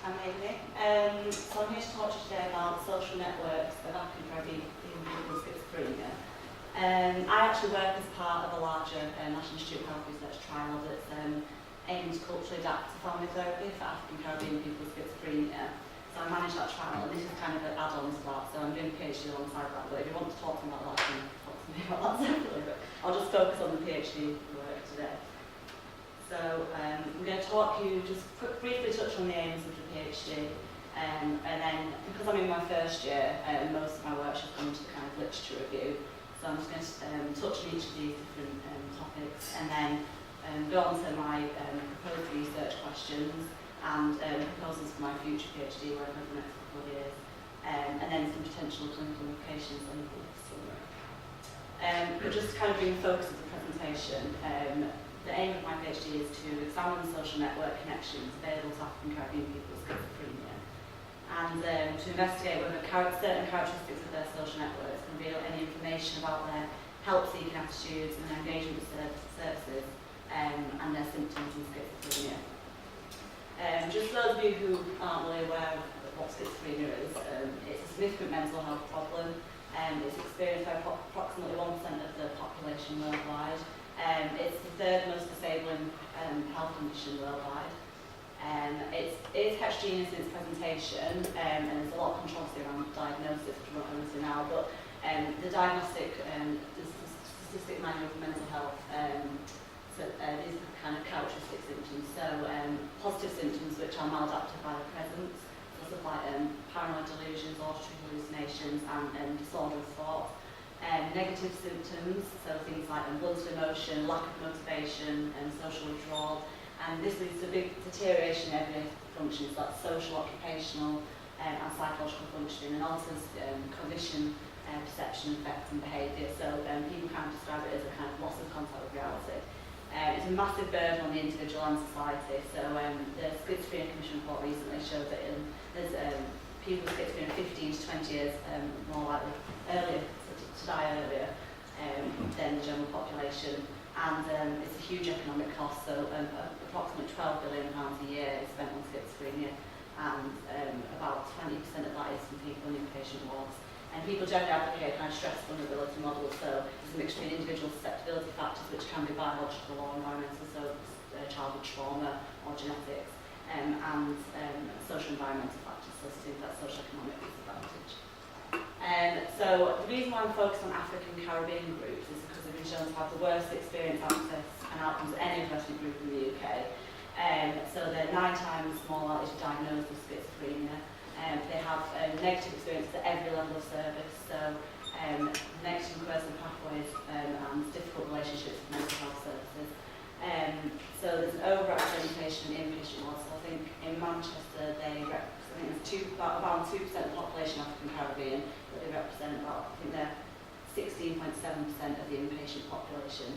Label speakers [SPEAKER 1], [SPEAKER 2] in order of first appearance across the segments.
[SPEAKER 1] I'm Amy. So I'm here to talk to you today about social networks of African Caribbean people with schizophrenia. I actually work as part of a larger National Institute of Health Research trial that's aimed to culturally adapt to family therapy for African Caribbean people with schizophrenia. So I manage that trial, and this is kind of an add-on to that. So I'm doing a PhD alongside that, but if you want to talk to me about that, you can talk to me about that separately. But I'll just focus on the PhD work today. So I'm going to talk you, just briefly touch on the aims of the PhD, and then because I'm in my first year, most of my work should come to the kind of literature review. So I'm just going to touch on each of these different topics, and then go on to my proposed research questions and proposals for my future PhD work over the next couple of years, and then some potential clinical implications on the summary. But just to kind of bring the focus of the presentation, the aim of my PhD is to examine the social network connections available to African Caribbean people with schizophrenia, and to investigate whether certain characteristics of their social networks can reveal any information about their help-seeking attitudes and their engagement with services and their symptoms in schizophrenia. Just for those of you who aren't really aware of what schizophrenia is, it's a significant mental health problem. It's experienced by approximately 1% of the population worldwide. It's the third most disabling health condition worldwide. It is heterogeneous in its presentation, and there's a lot of controversy around diagnosis, which we won't go into now, but the diagnostic, the statistic manual for mental health, these are the kind of characteristic symptoms. So positive symptoms which are maladaptive by their presence, stuff like paranoid delusions, auditory hallucinations, and disorder of thought. Negative symptoms, so things like blunted emotion, lack of motivation, and social withdrawal, and this leads to big deterioration in everyday functions like social, occupational, and psychological functioning, and alters cognition, perception, effect, and behaviour. So people kind of describe it as a kind of loss of contact with reality. It's a massive burden on the individual and society. So the Schizophrenia Commission report recently showed that there's people with schizophrenia 15 to 20 years more likely to die earlier than the general population, and it's a huge economic cost. So approximately £12 billion a year is spent on schizophrenia, and about 20% of that is from people in inpatient wards. And people generally advocate kind of stress vulnerability models, so there's a mixture of individual susceptibility factors which can be biological or environmental, so childhood trauma or genetics, and social environmental factors, so things like social-economic disadvantage. So the reason why I'm focused on African Caribbean groups is because they've been shown to have the worst experience, access and outcomes of any university group in the UK. So they're 9 times more likely to diagnose with schizophrenia. They have negative experiences at every level of service, so negative and coercive pathways and difficult relationships with mental health services. So there's an over-representation in inpatient wards. So I think in Manchester they represent about 2% of the population of African Caribbean, but they represent about, I think they're 16.7% of the inpatient population.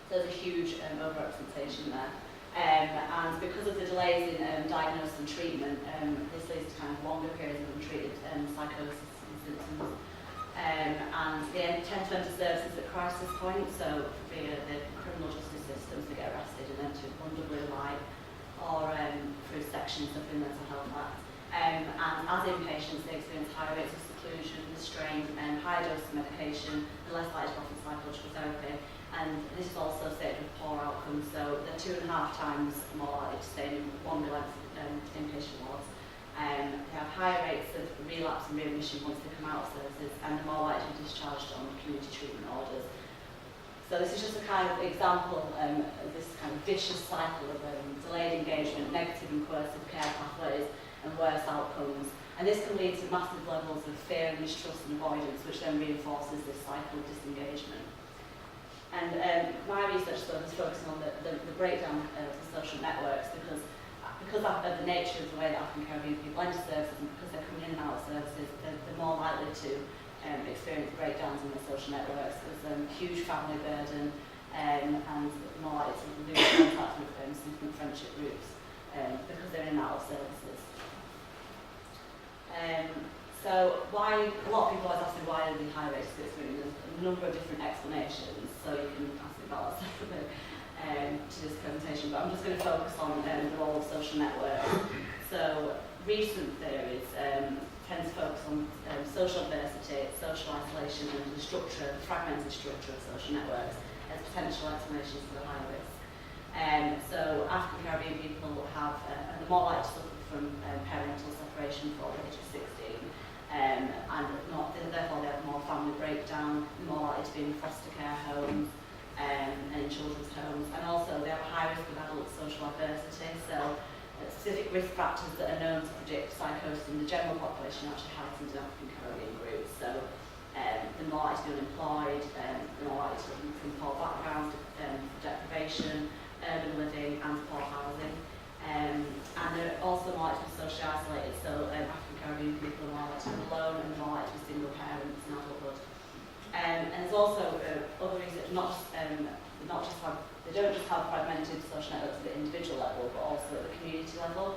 [SPEAKER 1] So there's a huge over-representation there. And because of the delays in diagnosis and treatment, this leads to kind of longer periods of untreated psychosis and symptoms. And they tend to enter services at crisis point, so via the criminal justice systems to get arrested and then to under blue light, or through sections of the Mental Health Act. And as inpatients, they experience higher rates of seclusion, restraint, and higher doses of medication, and less likely to offer psychological therapy. And this is also associated with poor outcomes, so they're 2.5 times more likely to stay in longer lengths inpatient wards. They have higher rates of relapse and readmission once they come out of services, and they're more likely to be discharged on community treatment orders. So this is just a kind of example of this kind of vicious cycle of delayed engagement, negative and coercive care pathways, and worse outcomes. And this can lead to massive levels of fear, mistrust, and avoidance, which then reinforces this cycle of disengagement. And my research is focusing on the breakdown of the social networks because of the nature of the way that African Caribbean people enter services, and because they're coming in and out of services, they're more likely to experience breakdowns in their social networks. There's a huge family burden, and more likely to lose contact with significant friendship groups because they're in and out of services. So why, a lot of people always ask me why are the high rates of schizophrenia. There's a number of different explanations, so you can ask me about that separately to this presentation, but I'm just going to focus on the role of social networks. So recent theories tend to focus on social adversity, social isolation, and the fragmented structure of social networks as potential explanations for the high risk. So African Caribbean people are more likely to suffer from parental separation before the age of 16, and therefore they have more family breakdown, more likely to be in foster care homes and in children's homes, and also they have a high risk of adult social adversity. So specific risk factors that are known to predict psychosis in the general population are actually heightened in African Caribbean groups. So they're more likely to be unemployed, they're more likely to come from poor backgrounds, deprivation, urban living and poor housing. And they're also more likely to be socially isolated, so African Caribbean people are more likely to be alone and more likely to be single parents in adulthood. And there's also other research, they don't just have fragmented social networks at the individual level, but also at the community level.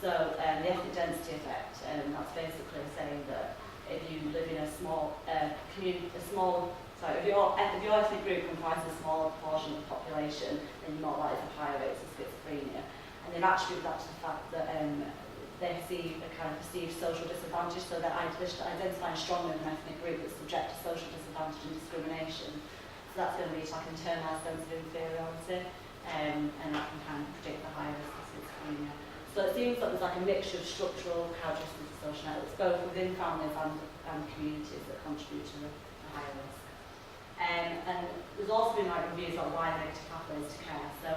[SPEAKER 1] So the ethnic density effect, that's basically saying that if you live in a small if your ethnic group comprises a smaller proportion of the population, then you're more likely to have higher rates of schizophrenia. And they've attributed that to the fact that they see a kind of perceived social disadvantage, so they're identifying strongly in an ethnic group that's subject to social disadvantage and discrimination. So that's going to lead to like internalised sense of inferiority, and that can kind of predict the higher risk of schizophrenia. So it seems like there's like a mixture of structural characteristics of social networks, both within families and communities that contribute to the higher risk. And there's also been like reviews on why negative pathways to care. So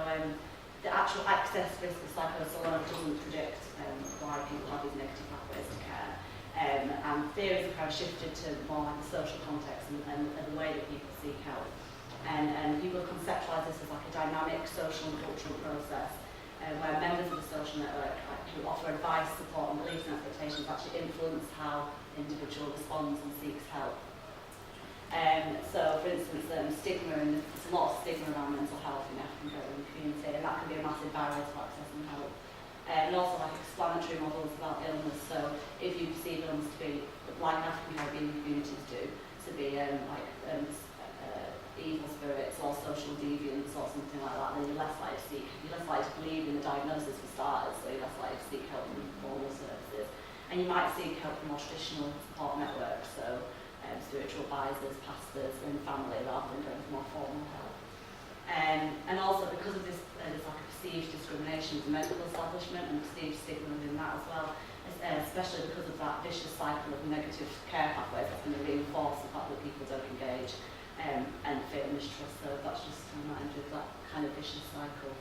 [SPEAKER 1] the actual access risk of psychosis alone doesn't predict why people have these negative pathways to care. And theories have kind of shifted to more like the social context and the way that people seek help. And people conceptualise this as like a dynamic social and cultural process where members of the social network who offer advice, support and beliefs and expectations actually influence how the individual responds and seeks help. So for instance, there's a lot of stigma around mental health in the African Caribbean community, and that can be a massive barrier to accessing help. And also like explanatory models about illness, so if you perceive illness to be, like African Caribbean communities do, to be evil spirits or social deviants or something like that, then you're less likely to believe in the diagnosis for starters, so you're less likely to seek help from formal services. And you might seek help from more traditional support networks, so spiritual advisors, pastors and family, rather than going for more formal help. And also because of this, there's like a perceived discrimination in the medical establishment and perceived stigma within that as well, especially because of that vicious cycle of negative care pathways that's going to reinforce the fact that people don't engage and fear and mistrust. So that's just to remind you of that kind of vicious cycle.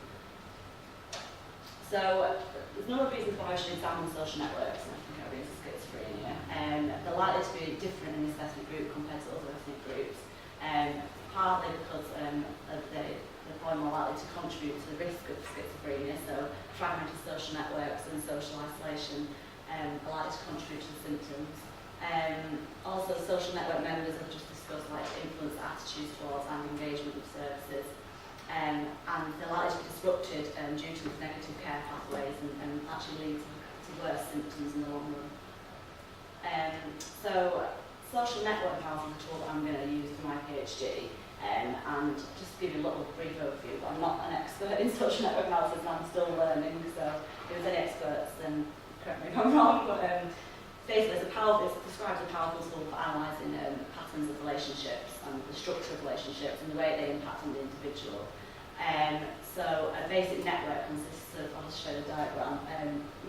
[SPEAKER 1] So there's a number of reasons why I should examine social networks in African Caribbean schizophrenia. They're likely to be different in this ethnic group compared to other ethnic groups, partly because they're probably more likely to contribute to the risk of schizophrenia, so fragmented social networks and social isolation are likely to contribute to the symptoms. Also, social network members have just discussed like influence attitudes towards and engagement with services, and they're likely to be disrupted due to negative care pathways and actually lead to worse symptoms in the long run. So social network analysis is a tool that I'm going to use for my PhD, and just to give you a little brief overview, I'm not an expert in social network analysis and I'm still learning, so if there's any experts then correct me if I'm wrong, but basically it's described as a powerful tool for analysing patterns of relationships and the structure of relationships and the way they impact on the individual. So a basic network consists of, I'll just show the diagram,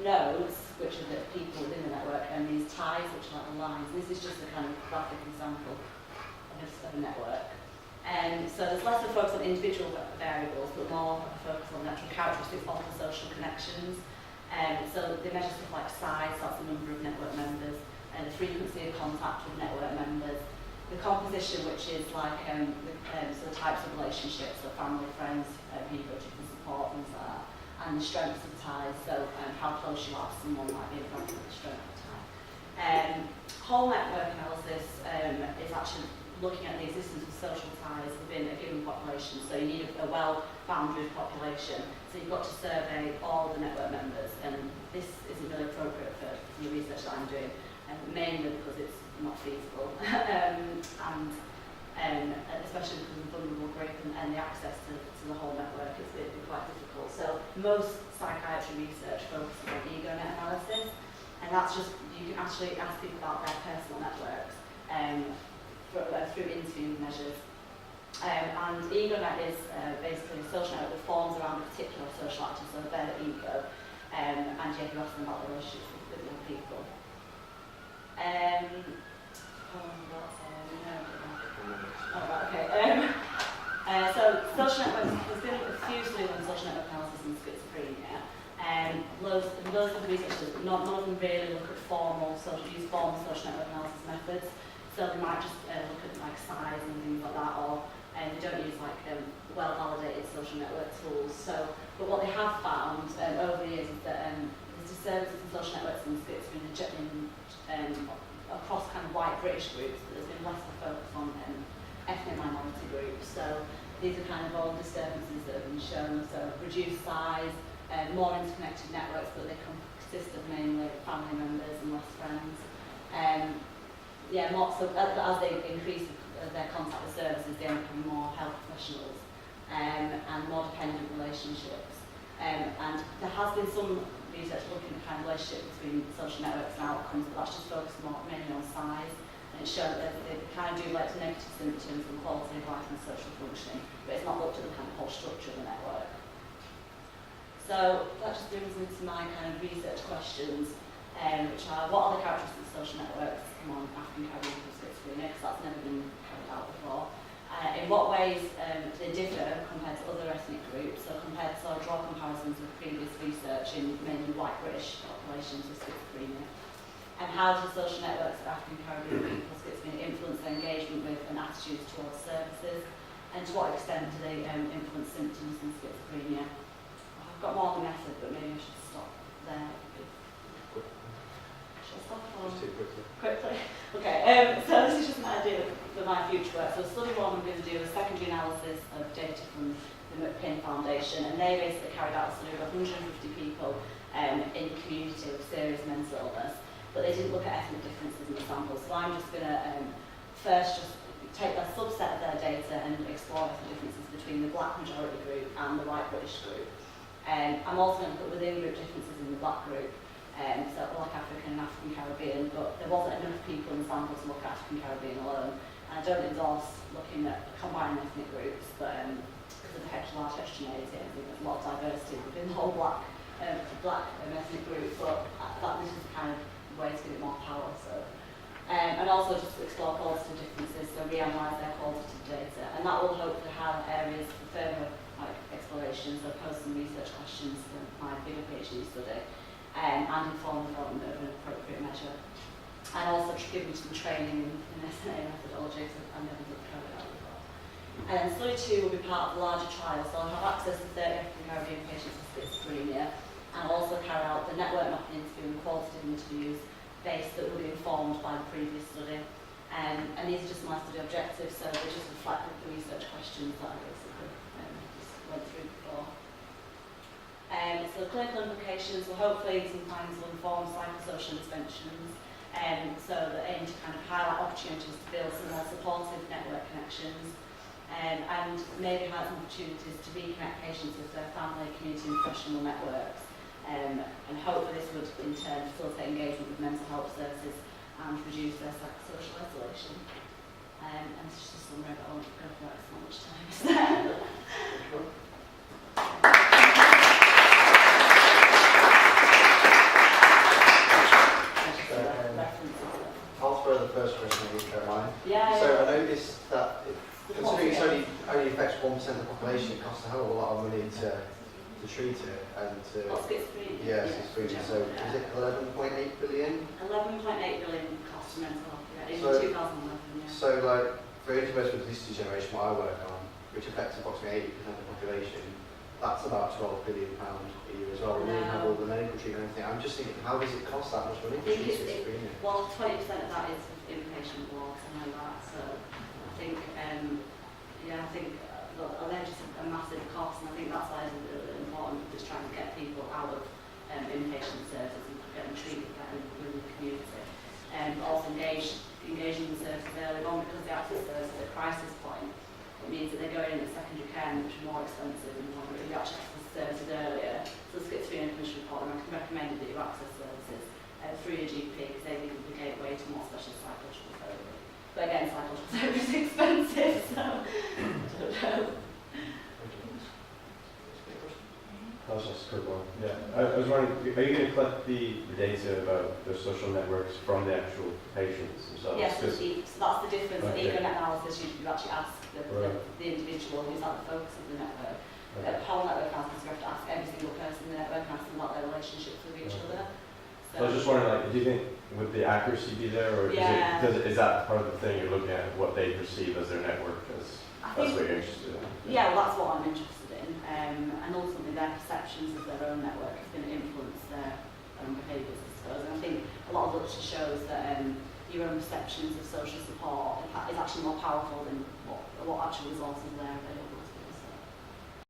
[SPEAKER 1] nodes, which are the people within the network, and these ties, which are like the lines. This is just a kind of graphic example of a network. So there's less of a focus on individual variables, but more of a focus on the actual characteristics of the social connections. So they measure stuff like size, that's the number of network members, and the frequency of contact with network members, the composition, which is like so types of relationships, so family, friends, who you go to for support, things like that, and the strengths of ties, so how close you are to someone might be a factor of the strength of tie. Whole network analysis is actually looking at the existence of social ties within a given population, so you need a well-boundaried population, so you've got to survey all the network members, and this isn't really appropriate for the research that I'm doing, mainly because it's not feasible, and especially because of the vulnerable group and the access to the whole network, it's quite difficult. So most psychiatry research focuses on ego net analysis, And that's just, you can actually ask people about their personal networks through interview measures. And EgoNet is basically a social network that forms around a particular social actor, so their ego, and you ask them about the relationships with young people. So social networks, there's been a few studies on social network analysis and schizophrenia. Those of the researchers, none of them really look at formal social network analysis methods. So they might just look at like size and things like that, or they don't use like well-validated social network tools. So, but what they have found over the years is that there's disturbances in social networks and schizophrenia across kind of white British groups, but there's been less of a focus on ethnic minority groups. So these are kind of all disturbances that have been shown. So reduced size, more interconnected networks, but they consist of mainly family members and less friends. So as they increase their contact with services, they end up having more health professionals and more dependent relationships. And there has been some research looking at kind of relationship between social networks and outcomes, but that's just focused mainly on size. And it's shown that they kind of do like negative symptoms and quality of life and social functioning, but it's not looked at the kind of whole structure of the network. So that just brings me to my kind of research questions, which are what are the characteristics of social networks among African Caribbean people with schizophrenia, because that's never been carried out before. In what ways they differ compared to other ethnic groups, so I draw comparisons with previous research in mainly white British populations with schizophrenia. And how do social networks of African Caribbean people with schizophrenia influence their engagement with and attitudes towards services, and to what extent do they influence symptoms in schizophrenia? I've got more on the method, but maybe I should stop there. Should I stop or?
[SPEAKER 2] Just too quickly.
[SPEAKER 1] Quickly? Okay, so this is just an idea for my future work. So study one, I'm going to do a secondary analysis of data from the McPin Foundation, and they basically carried out a study of 150 people in the community with serious mental illness, but they didn't look at ethnic differences in the samples. So I'm just going to first just take a subset of their data and explore ethnic differences between the black majority group and the white British group. I'm also going to put within group differences in the black group, so like African and African Caribbean, but there wasn't enough people in the sample to look at African Caribbean alone. And I don't endorse looking at combining ethnic groups, but because of the large heterogeneity, I think there's a lot of diversity within the whole black ethnic group, but this is the kind of way to give it more power. So, and also just explore qualitative differences, so re-analyse their qualitative data, and that will hopefully have areas for further exploration, so post some research questions for my bigger PhD study, and inform the development of an appropriate measure. And also give them some training in SNA methodology, because I've never covered that before. And then study two will be part of the larger trial, so I'll have access to 30 African Caribbean patients with schizophrenia, and also carry out the network mapping interview and qualitative interviews based that will be informed by the previous study. And these are just my study objectives, so they just reflect the research questions that I basically just went through before. So the clinical implications will hopefully some findings will inform psychosocial interventions, so that aim to kind of highlight opportunities to build some more supportive network connections, and maybe highlight some opportunities to reconnect patients with their family, community and professional networks. And hopefully this would in turn facilitate engagement with mental health services and reduce their psychosocial isolation. And this is just a summary, but I won't go for that, it's not much time, is there?
[SPEAKER 2] I'll throw the first question at you, Caroline.
[SPEAKER 1] Yeah.
[SPEAKER 2] So I noticed that considering it only affects 1% of the population, it costs a hell of a lot of money to treat it and to...
[SPEAKER 1] Schizophrenia?
[SPEAKER 2] Yeah, schizophrenia. So is it 11.8 billion?
[SPEAKER 1] 11.8 billion cost to mental health, in 2011, yeah.
[SPEAKER 2] So like, for interpersonal degeneration, what I work on, which affects approximately 80% of the population, that's about £12 billion a year as well. And then you have all the medical treatment and everything. I'm just thinking, how does it cost that much money to treat schizophrenia?
[SPEAKER 1] Well, 20% of that is inpatient blocks and like that, so I think, they're just a massive cost, and I think that's why it's really important, just trying to get people out of inpatient services and get them treated better within the community. And also engaging the services early on, because they access services at a crisis point. It means that they're going in at secondary care, which is more expensive, and you actually access services earlier. So the Schizophrenia Commission report, and I can recommend that you access services through your
[SPEAKER 3] wondering, are you going to collect the data about the social networks from the actual patients themselves?
[SPEAKER 1] Yes, so
[SPEAKER 3] 'Cause-
[SPEAKER 1] that's the difference.
[SPEAKER 3] Okay.
[SPEAKER 1] Even analysis, you actually ask
[SPEAKER 3] Right.
[SPEAKER 1] the individual who's at the focus of the network.
[SPEAKER 3] Okay.
[SPEAKER 1] Whole network analysis, you have to ask every single person in the network and ask them about their relationships with each
[SPEAKER 3] Okay.
[SPEAKER 1] other.
[SPEAKER 3] So I was just wondering, like, do you think would the accuracy be there, or
[SPEAKER 1] Yeah.
[SPEAKER 3] is that part of the thing you're looking at, what they perceive as their network? As
[SPEAKER 1] I
[SPEAKER 3] that's
[SPEAKER 1] think,
[SPEAKER 3] what you're interested in.
[SPEAKER 1] yeah, well, that's what I'm interested in. And ultimately, their perceptions of their own network is going to influence their own behaviours, I suppose. And I think a lot of literature shows that your own perceptions of social support is actually more powerful than what actual resources are there available.